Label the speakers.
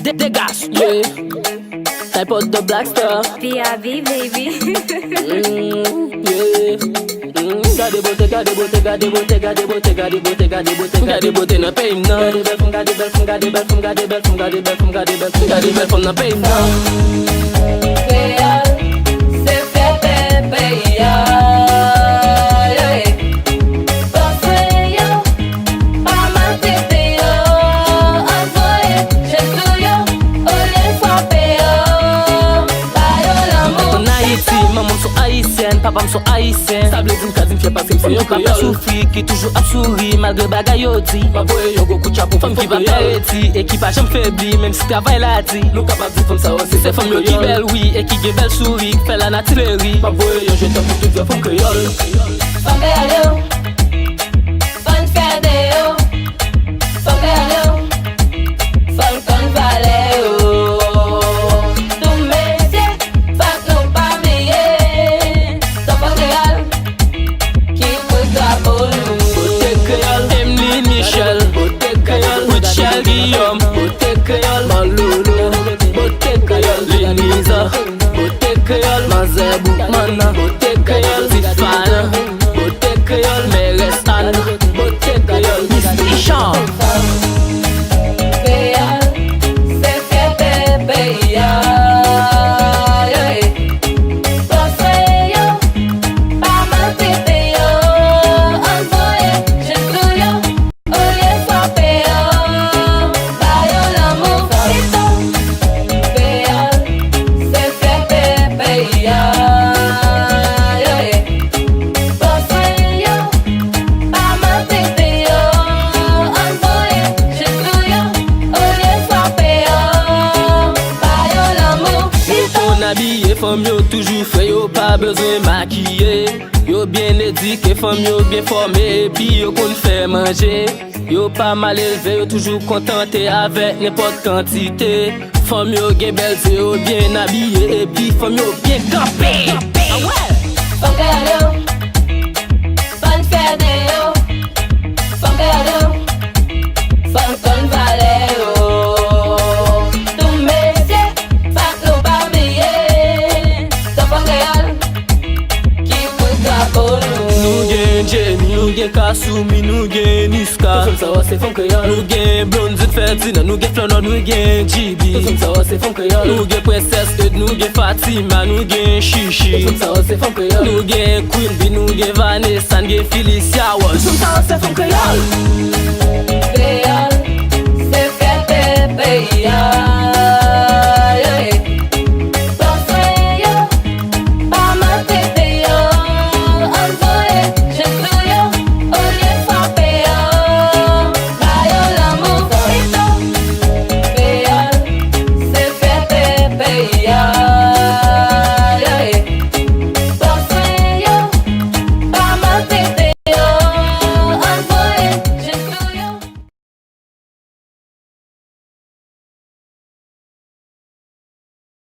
Speaker 1: Dégage, yeah. Type out the Black Star.
Speaker 2: B.I.B. baby.
Speaker 1: Yeah. Gade bote, gade bote, gade bote, gade bote, gade bote, gade bote, gade bote na pay now. Gade bel from, gade bel from, gade bel from, gade bel from, gade bel from, gade bel from, gade bel from na pay now.
Speaker 3: Real, se fait bébé,
Speaker 1: maman so haïtienne, papa so haïtien. Ça blé d'une casine, fait passer une yon créole. Souffri, qui toujours a souri, malgré bagay yo di. Ma voye yon go koucha pour femme qui va t'arrêter. Et qui pas jamais faibli, même si travail la di. Nous capable de femme ça aussi, c'est femme yo qui belle, oui. Et qui gen belle souris, fait la naturelle. Ma voye yon jette pour toute femme créole.
Speaker 3: Femme créole, femme ferdéo, femme créole, femme convaleo.
Speaker 1: Guillaume, beauté créole, Malolo, beauté créole, Lenisa, beauté créole, Mazebou, Mana, beauté créole, Tifana, beauté créole, Mérès Anne, beauté créole, Miss Ishan.
Speaker 3: Créole, c'est fait bébé,
Speaker 1: Femme yo toujours fait, yo pas besoin maquiller. Yo bien éduqué, femme yo bien formé, puis yo qu'on fait manger. Yo pas mal élevé, yo toujours contenté avec n'importe quantité. Femme yo gen belle, yo bien habillé, et puis femme yo bien campé. Ah ouais.
Speaker 3: Femme créole, femme ferdéo, femme créole, femme convaleo.
Speaker 1: Nou gen Jenny, nou gen Kasumi, nou gen Niska. Nou gen Blondine Ferdinand, nou gen Flanon, nou gen Gibi. Nou gen Princess Ed, nou gen Fatima, nou gen Chichi. Nou gen Queen Bee, nou gen Vanessa, nou gen Felicia Walsh.
Speaker 3: Créole.